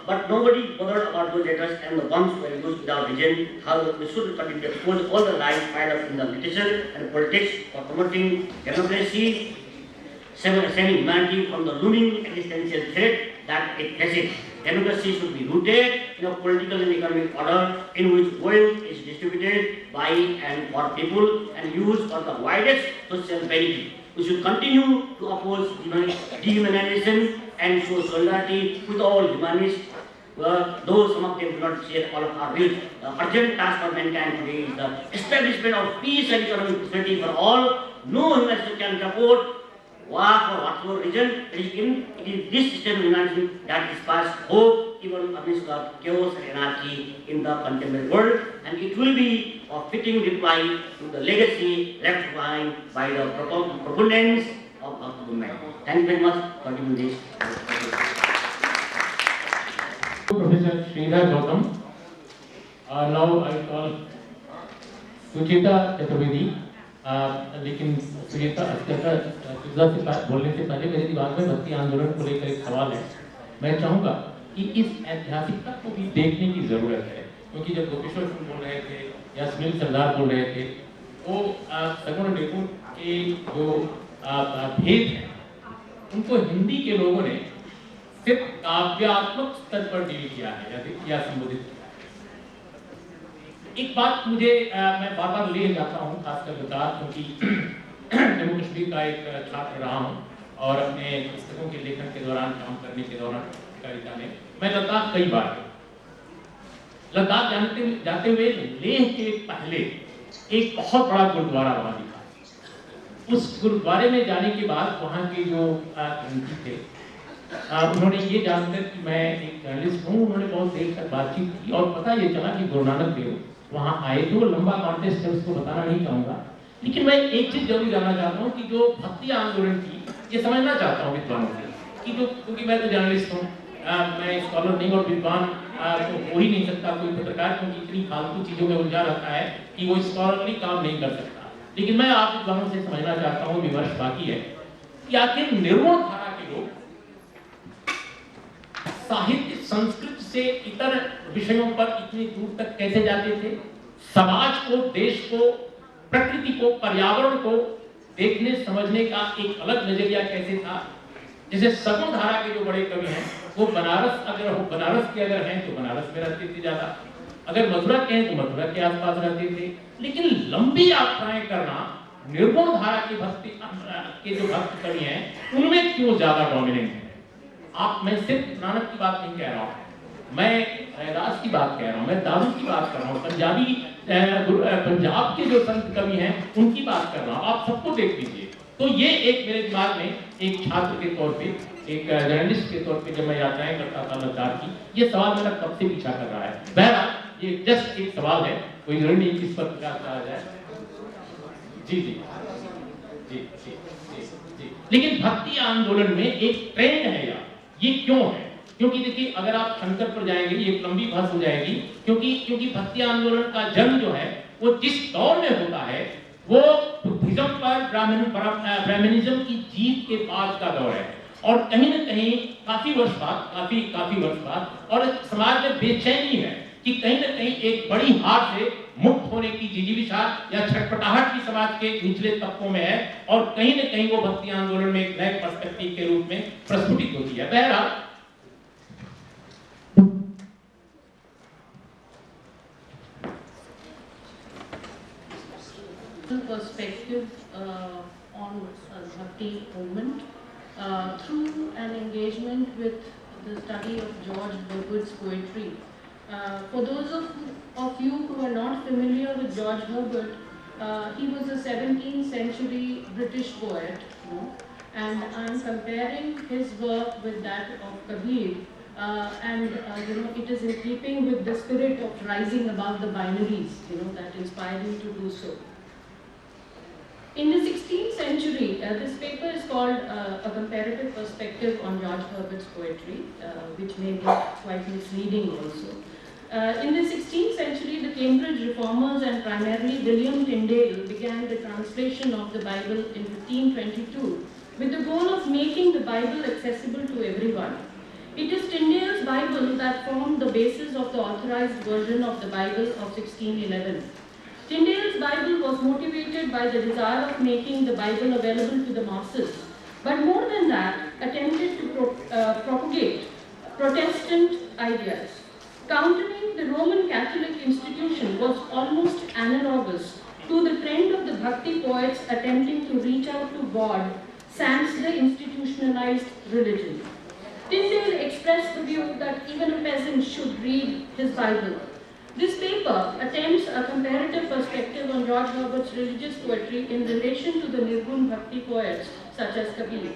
but nobody bothered about those letters and the bombs were used without reason. How we should continue to expose all the lies piled up in the literature and politics for promoting democracy, saving humanity from the looming existential threat that it faces. Democracy should be rooted in a political and economic order in which wealth is distributed by and for people and used for the widest social benefit. We should continue to oppose dehumanization and show solidarity with all humanists, though some of them do not share all of our views. The urgent task for mankind today is the establishment of peace and economic prosperity for all. No humanist can support war for whatever reason. It is this system of humanity that inspires hope even amidst the chaos and anarchy in the contemporary world, and it will be a fitting reply to the legacy left behind by the proponents of the movement. Thank you very much for giving this. Professor Sridhar Gautam. Now I call Suchita Chaturvedi. लेकिन सुचेता से बोलने से पहले मेरे दिमाग में भक्ति आंदोलन को लेकर एक सवाल है। मैं चाहूँगा कि इस ऐतिहासिकता को भी देखने की ज़रूरत है, क्योंकि जब गोपेश्वर सिंह बोल रहे थे या सुनील सरदार बोल रहे थे, वो सगुण निर्गुण के जो भेद हैं उनको हिंदी के लोगों ने सिर्फ काव्यात्मक स्तर पर डील किया है या संबोधित किया। एक बात मुझे मैं बार बार ले जाता हूँ, खासकर लद्दाख, क्योंकि जम्मू कश्मीर का एक छात्र रहा हूँ और अपने पुस्तकों के लेखन के दौरान, काम करने के दौरान पत्रकारिता में मैं लद्दाख कई बार गया। लद्दाख जाते हुए लेह के पहले एक बहुत बड़ा गुरुद्वारा वहाँ दिखा। उस गुरुद्वारे में जाने के बाद वहाँ के जो ग्रंथी थे, उन्होंने ये जानकर कि मैं एक जर्नलिस्ट हूँ, उन्होंने बहुत देर तक बातचीत की और पता ये चला कि गुरु नानक देव वहाँ आए थे। वो लंबा कॉन्टेस्ट है, उसको बताना नहीं चाहूँगा, लेकिन मैं एक चीज़ जरूर जानना चाहता हूँ कि जो भक्ति आंदोलन की, ये समझना चाहता हूँ विद्वानों से कि जो, क्योंकि मैं तो जर्नलिस्ट हूँ, मैं स्कॉलर नहीं और विद्वान तो हो ही नहीं सकता कोई पत्रकार, क्योंकि इतनी फालतू चीज़ों में उलझा रहता है कि वो स्कॉलरली काम नहीं कर सकता। लेकिन मैं आप विद्वानों से समझना चाहता हूँ, विमर्श बाकी है, कि आखिर निर्मोह धारा के लोग साहित्य, संस्कृत से इतर विषयों पर इतनी दूर तक कैसे जाते थे? समाज को, देश को, प्रकृति को, पर्यावरण को देखने समझने का एक अलग नजरिया कैसे था? जैसे सगुण धारा के जो बड़े कवि हैं, वो बनारस के अगर हैं तो बनारस में रहते थे ज्यादा, अगर मथुरा के हैं तो मथुरा के आसपास रहते थे। लेकिन लंबी यात्राएं करना निर्गुण धारा की भक्ति के जो भक्त कवि हैं उनमें क्यों ज्यादा डोमिनेंट है? मैं सिर्फ नानक की बात नहीं कह रहा हूँ, मैं रैदास की बात कह रहा हूँ, मैं दारू की बात कर रहा हूँ, पंजाब के जो संत कवि हैं उनकी बात कर रहा हूँ। आप सबको देख लीजिए। तो ये एक मेरे दिमाग में एक छात्र के तौर पे, एक जर्नलिस्ट के तौर पे जब मैं यात्राएं करता था लद्दाख की, ये सवाल मेरा कब से पीछा कर रहा है। बहरहाल ये जस्ट एक सवाल है, कोई जरूरी नहीं किस पर प्रकाश आ जाए। जी जी जी जी जी जी। लेकिन भक्ति आंदोलन में एक ट्रेंड है यार, ये क्यों है? क्योंकि देखिए, अगर आप शंकर पर जाएंगे ये एक लंबी बहस हो जाएगी, क्योंकि भक्ति आंदोलन का जन्म जो है वो जिस दौर में होता है वो बुद्धिज्म पर ब्राह्मणिज्म की जीत के बाद का दौर है, और कहीं न कहीं काफी वर्ष बाद और समाज में बेचैनी है कि कहीं न कहीं एक बड़ी हार से मुक्त होने की जिजीविषा या छटपटाहट की समाज के निचले तबकों में है, और कहीं न कहीं वो भक्ति आंदोलन में एक नए पर्सपेक्टिव के रूप में प्रस्फुटित होती है। बहरहाल perspective on Bhakti movement through an engagement with the study of George Herbert's poetry. For those of you who are not familiar with George Herbert, he was a 17th century British poet, and I'm comparing his work with that of Kabir, and it is in keeping with the spirit of rising above the binaries, that inspired him to do so. In the 16th century, this paper is called A Comparative Perspective on George Herbert's Poetry, which may be quite misleading also. In the 16th century, the Cambridge reformers and primarily William Tyndale began the translation of the Bible in 1522 with the goal of making the Bible accessible to everyone. It is Tyndale's Bible that formed the basis of the authorized version of the Bible of 1611. Tyndale's Bible was motivated by the desire of making the Bible available to the masses, but more than that, attempted to propagate Protestant ideas. Countering the Roman Catholic institution was almost analogous to the trend of the Bhakti poets attempting to reach out to God sans the institutionalized religion. Tyndale expressed the view that even a peasant should read his Bible. This paper attempts a comparative perspective on George Herbert's religious poetry in relation to the Nirgun Bhakti poets such as Kabir.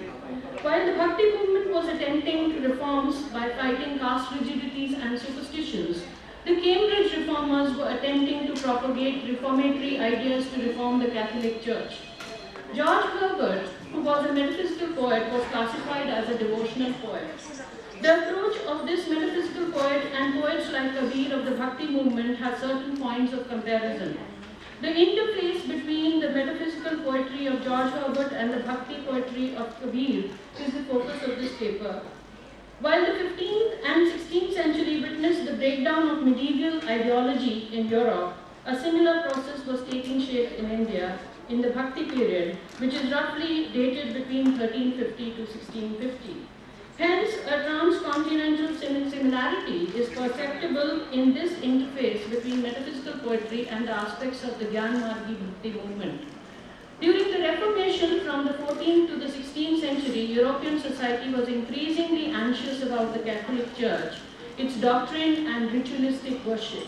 While the Bhakti movement was attempting to reforms by fighting caste rigidities and superstitions, the Cambridge reformers were attempting to propagate reformatory ideas to reform the Catholic Church. George Herbert, who was a metaphysical poet, was classified as a devotional poet. The approach of this metaphysical poet and poets like Kabir of the Bhakti movement have certain points of comparison. The interface between the metaphysical poetry of George Herbert and the Bhakti poetry of Kabir is the focus of this paper. While the 15th and 16th century witnessed the breakdown of medieval ideology in Europe, a similar process was taking shape in India in the Bhakti period, which is roughly dated between 1350 to 1650. Hence, a transcontinental similarity is perceptible in this interface between metaphysical poetry and the aspects of the Gyan Margi Bhakti movement. During the Reformation from the 14th to the 16th century, European society was increasingly anxious about the Catholic Church, its doctrine and ritualistic worship.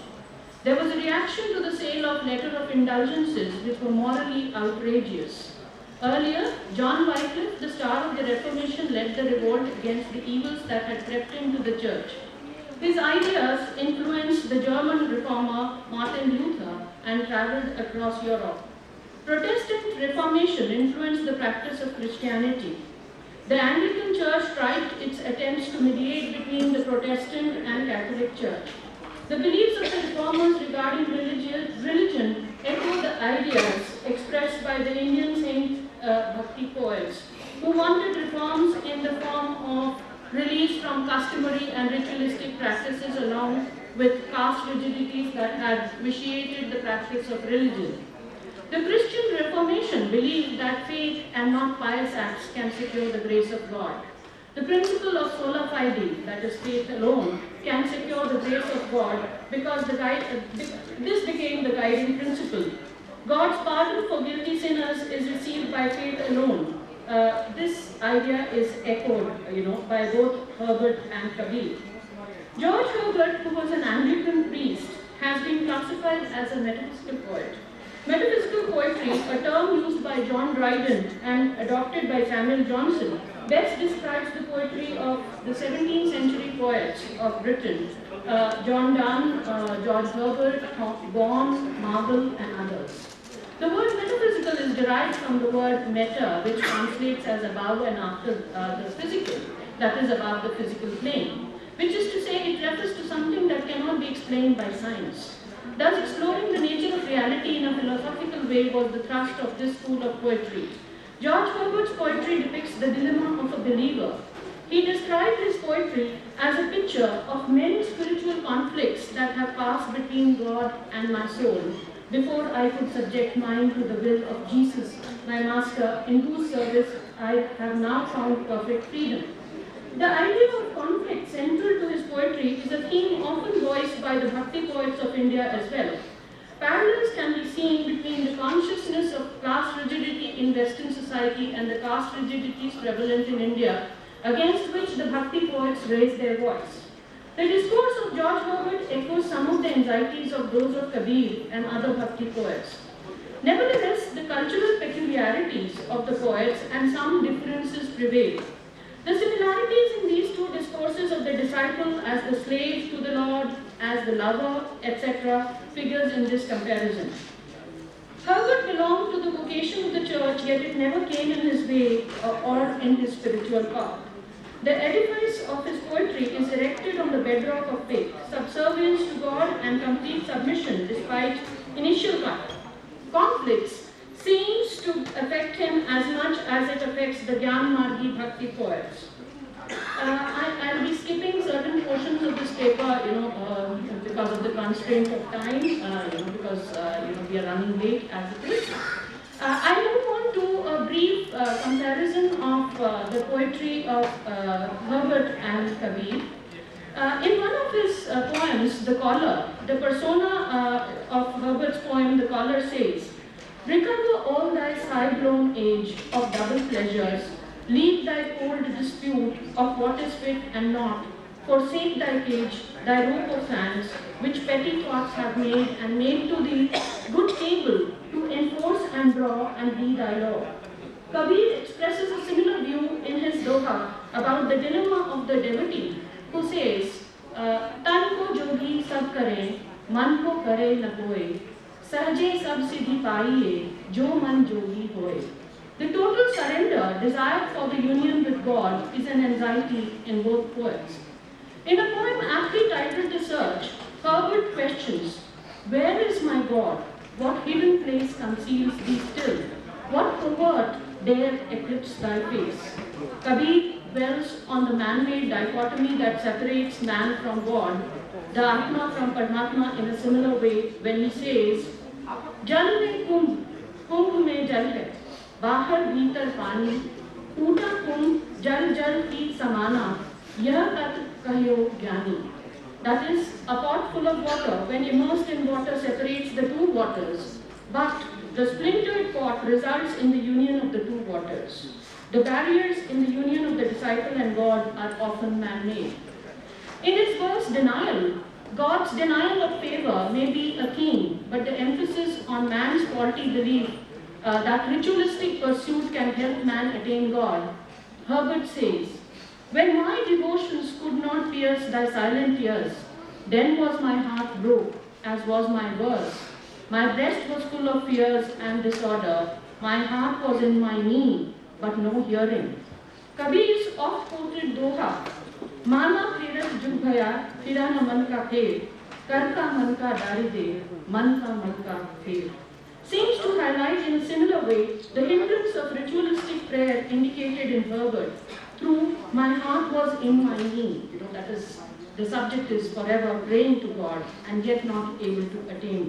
There was a reaction to the sale of letter of indulgences which were morally outrageous. Earlier, John Wycliffe, the star of the Reformation, led the revolt against the evils that had crept into the church. His ideas influenced the German reformer Martin Luther and traveled across Europe. Protestant Reformation influenced the practice of Christianity. The Anglican Church tried its attempts to mediate between the Protestant and Catholic Church. The beliefs of the reformers regarding religion echo the ideas expressed by the Indian saint Bhakti poets, who wanted reforms in the form of release from customary and ritualistic practices along with caste rigidities that had vitiated the practice of religion. The Christian Reformation believed that faith and not pious acts can secure the grace of God. The principle of sola fide, that is faith alone, can secure the grace of God because this became the guiding principle. God's pardon for guilty sinners is received by faith alone. This idea is echoed, by both Herbert and Kabir. George Herbert, who was an Anglican priest, has been classified as a metaphysical poet. Metaphysical poetry, a term used by John Dryden and adopted by Samuel Johnson, best describes the poetry of the 17th century poets of Britain, John Donne, George Herbert, Vaughan, Marble, and others. The word metaphysical is derived from the word meta, which translates as above and after the physical, that is above the physical plane, which is to say it refers to something that cannot be explained by science. Thus, exploring the nature of reality in a philosophical way was the thrust of this school of poetry. George Herbert's poetry depicts the dilemma of a believer. He described his poetry as a picture of many spiritual conflicts that have passed between God and my soul before I could subject mine to the will of Jesus, my master, in whose service I have now found perfect freedom. The idea of conflict central to his poetry is a theme often voiced by the Bhakti poets of India as well. Parallels can be seen between the consciousness of caste rigidity in Western society and the caste rigidities prevalent in India, against which the Bhakti poets raise their voice. The discourse of George Herbert echoes some of the anxieties of those of Kabir and other Bhakti poets. Nevertheless, the cultural peculiarities of the poets and some differences prevail. The similarities in these two discourses of the disciple as the slave to the Lord, as the lover, etc., figures in this comparison. Herbert belonged to the vocation of the church, yet it never came in his way or in his spiritual path. The edifice of his poetry is erected on the bedrock of faith, subservience to God and complete submission despite initial conflicts seems to affect him as much as it affects the Gyan Margi Bhakti poets. I'll be skipping certain portions of this paper, because of the constraint of time, because we are running late as it is. I move on to a brief comparison of the poetry of Herbert and Kabir. In one of his poems, The Caller, the persona of Herbert's poem, The Caller, says, "Recover all thy sigh-blown age of double pleasures, leave thy cold dispute of what is fit and not, forsake thy cage, thy rope of fans, which petty thoughts have made, and made to thee good table to enforce and draw and be thy law." Kabir expresses a similar view in his Doha about the dilemma of the devotee, who says, "Tan ko jogi sab kare, man ko kare na koe, सहजे सब सिद्धि पाइए जो मन जोगी होए." The total surrender desired for the union with God is an anxiety in both poets. In a poem aptly titled The Search, Herbert questions, "Where is my God? What hidden place conceals thee still? What covert dare eclipse thy face?" Kabir dwells on the man-made dichotomy that separates man from God, the Atma from Paramatma, in a similar way when he says, "जल में कुंभ, कुंभ में जल है, बाहर भीतर पानी, टूटा कुंभ जल जल की समाना, यह तत्व कहियो ज्ञानी." That is, a pot full of water, when immersed in water, separates the two waters, but the splintered pot results in the union of the two waters. The barriers in the union of the disciple and God are often man-made. In his verse Denial, God's denial of favor may be a theme, but the emphasis on man's faulty belief that ritualistic pursuit can help man attain God. Herbert says, "When my devotions could not pierce thy silent ears, then was my heart broke, as was my verse. My breast was full of fears and disorder, my heart was in my knee, but no hearing." Kabir's oft-quoted Doha, "माना फेरत जुग भया, फिरा न मन का फेर, कर का मन का डारी दे, मन का मन का फेर," seems to highlight in a similar way the hindrance of ritualistic prayer indicated in Herbert through "my heart was in my knee." That is, the subject is forever praying to God and yet not able to attain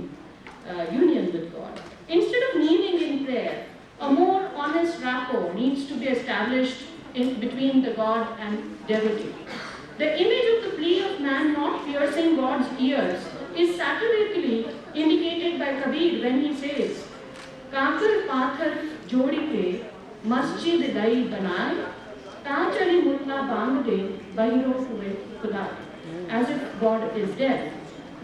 union with God. Instead of kneeling in prayer, a more honest rapport needs to be established between the God and devotee. The image of the plea of man not piercing God's ears is satirically indicated by Kabir when he says, "Kakar pathar jodi ke masjid dai banaye, taachari mutla bang de bahiro hue khuda," as if God is dead.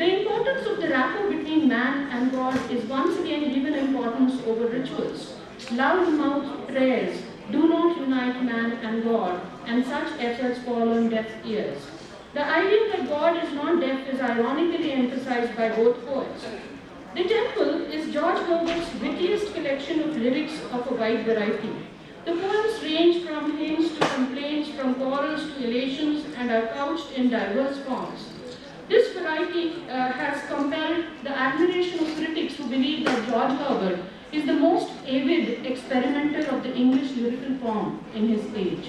The importance of the rapport between man and God is once again given importance over rituals. Loud-mouthed prayers do not unite man and God, and such efforts fall on deaf ears. The idea that God is not deaf is ironically emphasized by both poets. The Temple is George Herbert's wittiest collection of lyrics of a wide variety. The poems range from hymns to complaints, from quarrels to elations, and are couched in diverse forms. This variety has compelled the admiration of critics who believe that George Herbert is the most avid experimenter of the English lyrical form in his age.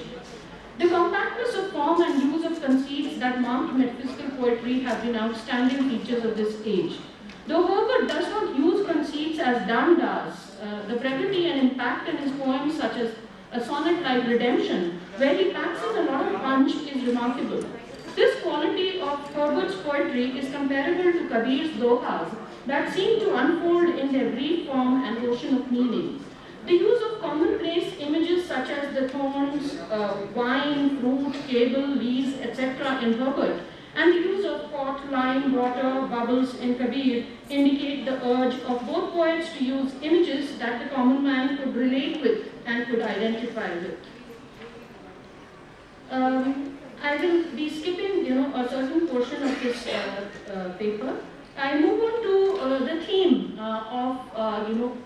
The compactness of form and use of conceits that marked metaphysical poetry have been outstanding features of this age. Though Herbert does not use conceits as Donne does, the brevity and impact in his poems, such as a sonnet like Redemption, where he packs in a lot of punch, is remarkable. This quality of Herbert's poetry is comparable to Kabir's dohas that seem to unfold in their brief form and ocean of meaning. The use of commonplace images such as the thorns, wine, fruit, cable, leaves, etc. in Herbert, and the use of pot, lime, water, bubbles in Kabir indicate the urge of both poets to use images that the common man could relate with and could identify with. I will be skipping, a certain portion of this paper. I move on to the theme of, I will,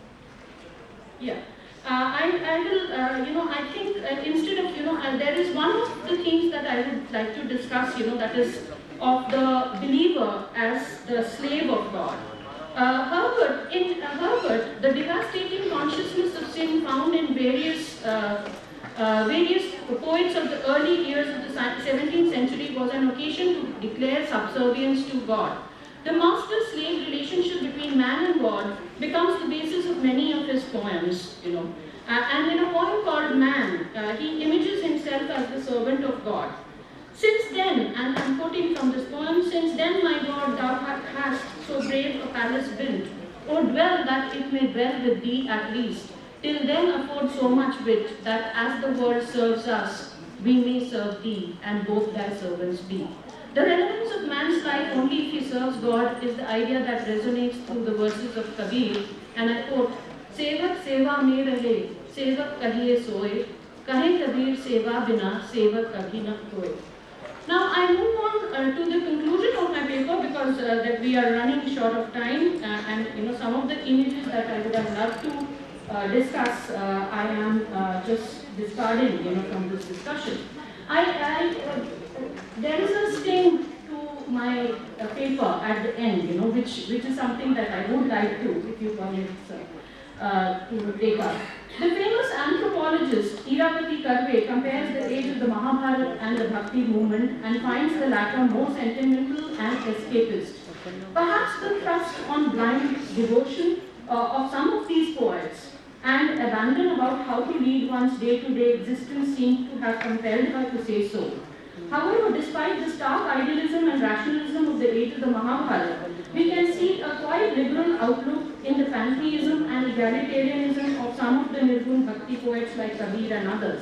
I think instead of, there is one of the things that I would like to discuss, that is of the believer as the slave of God. In Herbert, the devastating consciousness of sin found in various various poets of the early years of the 17th century was an occasion to declare subservience to God. The master-slave relationship between man and God becomes the basis of many of his poems, and in a poem called Man, he images himself as the servant of God. Since then, and I'm quoting from this poem, since then, my God, thou hast so brave a palace built, O dwell that it may dwell with thee at least. Till then afford so much wit, that as the world serves us, we may serve thee, and both thy servants be. The relevance of man's life only if he serves God is the idea that resonates through the verses of Kabir, and I quote, Sevak seva mein rahe, sevak kahiye soye, kahe Kabir seva bina, sevak kabhi na koye. Now I move on to the conclusion of my paper because that we are running short of time, and some of the images that I would have loved to discuss, I am just discarding from this discussion. There is a sting to my paper at the end, which is something that I would like to, if you permit, to take up. The famous anthropologist Iravati Karve compares the age of the Mahabharata and the Bhakti movement and finds the latter more sentimental and escapist. Perhaps the thrust on blind devotion of some of these poets and abandon about how to lead one's day-to-day existence seems to have compelled her to say so. However, despite the stark idealism and rationalism of the age of the Mahabharata, we can see a quite liberal outlook in the pantheism and egalitarianism of some of the Nirgun Bhakti poets like Kabir and others.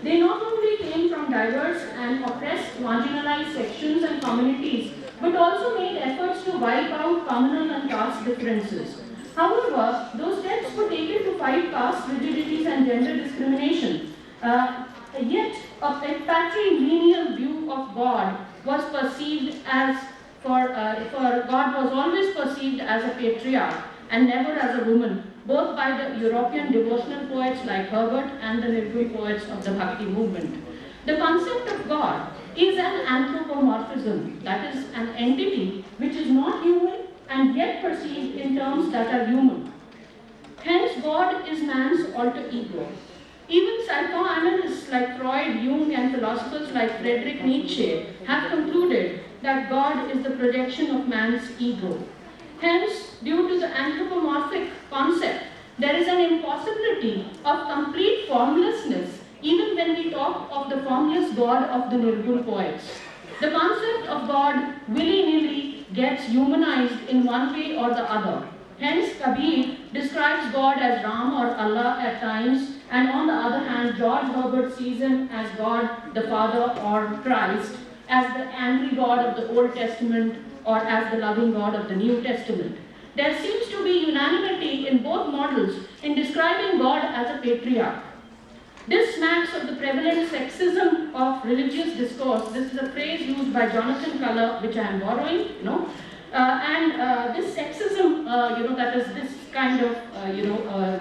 They not only came from diverse and oppressed, marginalized sections and communities, but also made efforts to wipe out communal and caste differences. However, those steps were taken to fight caste rigidities and gender discrimination. Yet, a patrilineal view of God was perceived as, for God was always perceived as a patriarch and never as a woman, both by the European devotional poets like Herbert and the Nirgun poets of the Bhakti movement. The concept of God is an anthropomorphism, that is, an entity which is not human and yet perceived in terms that are human. Hence, God is man's alter ego. Even psychoanalysts like Freud, Jung, and philosophers like Friedrich Nietzsche have concluded that God is the projection of man's ego. Hence, due to the anthropomorphic concept, there is an impossibility of complete formlessness even when we talk of the formless God of the Nirgun poets. The concept of God willy-nilly gets humanized in one way or the other. Hence, Kabir describes God as Ram or Allah at times, and on the other hand, George Herbert sees him as God the Father or Christ, as the angry God of the Old Testament or as the loving God of the New Testament. There seems to be unanimity in both models in describing God as a patriarch. This smacks of the prevalent sexism of religious discourse. This is a phrase used by Jonathan Culler, which I am borrowing, this sexism, that is this kind of,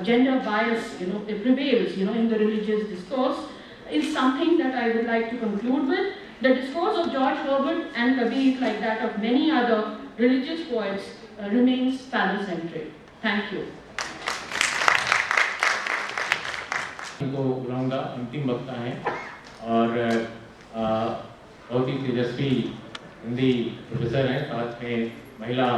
gender bias, it prevails, in the religious discourse, is something that I would like to conclude with. The discourse of George Herbert and Kabir, like that of many other religious poets, remains phallocentric. Thank you. को बुलाऊंगा, अंतिम वक्ता हैं और बहुत ही तेजस्वी Hindi professor हैं, साथ में महिला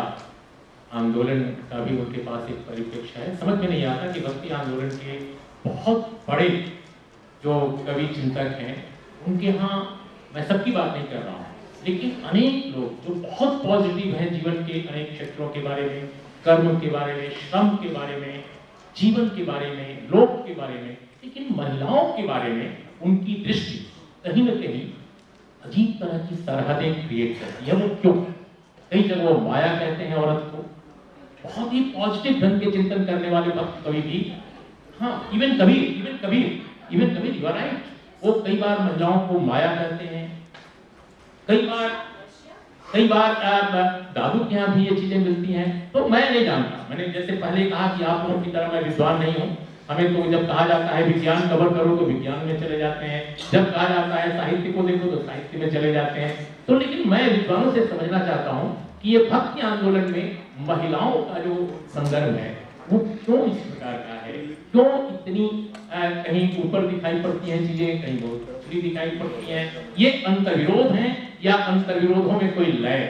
आंदोलन का भी उनके पास एक परिप्रेक्ष्य है। समझ में नहीं आता कि भक्ति आंदोलन के बहुत बड़े जो कवि चिंतक हैं, उनके यहाँ मैं सबकी बात नहीं कर रहा हूँ, लेकिन अनेक लोग जो बहुत पॉजिटिव हैं जीवन के अनेक क्षेत्रों के बारे में, कर्म के बारे में, श्रम के बारे में, जीवन के बारे में, लोक के बारे में, लेकिन महिलाओं के बारे में उनकी दृष्टि कहीं न कहीं अजीब तरह की सरहदें क्रिएट करती है। वो क्यों? कई जगह वो माया कहते हैं औरत को। बहुत ही पॉजिटिव ढंग के चिंतन करने वाले भक्त कवि भी, हाँ, even Kabir you are right, वो कई बार महिलाओं को माया कहते हैं। कई बार दादू के यहाँ भी ये चीजें मिलती हैं। तो मैं नहीं जानता, मैंने जैसे पहले कहा कि आप लोगों की तरह मैं विद्वान नहीं हूँ। हमें तो जब कहा जाता है विज्ञान कवर करो तो विज्ञान में चले जाते हैं, जब कहा जाता है साहित्य को देखो तो साहित्य में चले जाते हैं। तो लेकिन मैं विद्वानों से समझना चाहता हूँ कि ये भक्ति आंदोलन में महिलाओं का जो संदर्भ है, वो क्यों इस प्रकार का है, क्यों इतनी कहीं ऊपर दिखाई पड़ती हैं चीजें, कहीं बहुत दूसरी दिखाई पड़ती हैं, ये अंतर्विरोध हैं या अंतर्विरोधों में कोई लय?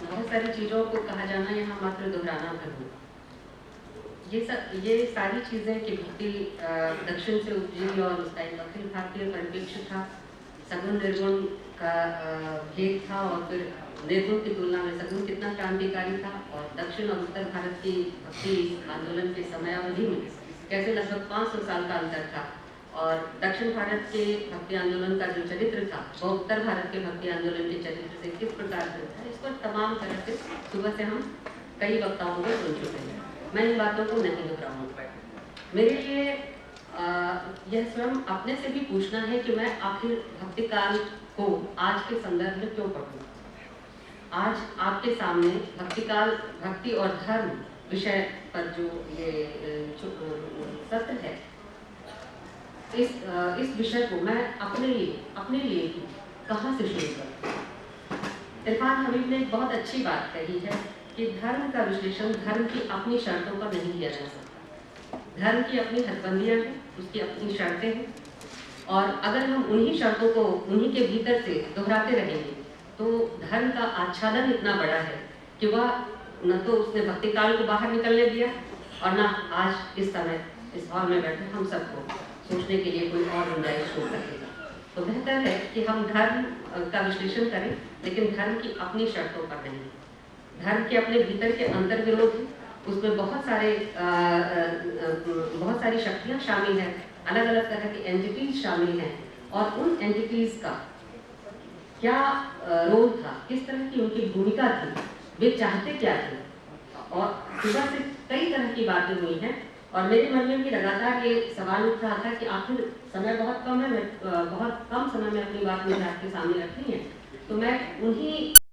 बहुत सारी चीजों को कहा जाना यहाँ मात्र दोहराना भर हो। ये सारी चीजें कि भक्ति दक्षिण से उपजी और उसका एक अखिल भारतीय परिप्रेक्ष्य था, सगुण निर्गुण का भेद था, और फिर निर्गुण की तुलना में सगुण कितना क्रांतिकारी था, और दक्षिण और उत्तर भारत की भक्ति आंदोलन के समयावधि में कैसे लगभग 500 साल का अंतर था, और दक्षिण भारत के भक्ति आंदोलन का जो चरित्र था वो उत्तर भारत के भक्ति आंदोलन के चरित्र से किस प्रकार से था, इस पर तमाम तरह से सुबह से हम कई वक्ताओं को सुन चुके हैं। मैं इन बातों को नहीं दोहराऊंगा। मेरे लिए यह स्वयं अपने से भी पूछना है कि मैं आखिर भक्ति काल को आज के संदर्भ में क्यों पढ़ूं। आज आपके सामने भक्ति काल, भक्ति और धर्म विषय पर जो ये सत्र है, इस विषय को मैं अपने लिए ही कहाँ से शुरू करूं। इरफान हबीब ने एक बहुत अच्छी बात कही है कि धर्म का विश्लेषण धर्म की अपनी शर्तों पर नहीं किया जा सकता। धर्म की अपनी हदबंदियां हैं, उसकी अपनी शर्तें हैं, और अगर हम उन्हीं शर्तों को उन्हीं के भीतर से दोहराते रहेंगे तो धर्म का आच्छादन इतना बड़ा है कि वह न तो उसने भक्ति काल को बाहर निकलने दिया और न आज इस समय इस हॉल में बैठे हम सबको सोचने के लिए कोई और गुंजाइश हो सकेगा। तो बेहतर है कि हम धर्म का विश्लेषण करें, लेकिन धर्म की अपनी शर्तों पर नहीं। धर्म के अपने भीतर के अंतर विरोध हैं, उसमें बहुत सारी शक्तियां शामिल हैं, अलग अलग तरह की एंटिटीज शामिल हैं, और उन एंटिटीज का क्या रोल था, किस तरह की उनकी भूमिका थी, वे चाहते क्या थे, और सुबह से कई तरह की बातें हुई हैं। और मेरे मन में भी लगातार ये सवाल उठ रहा था कि आखिर समय बहुत कम है, बहुत कम समय में अपनी बात मुझे आपके सामने रखनी है, तो मैं उन्हीं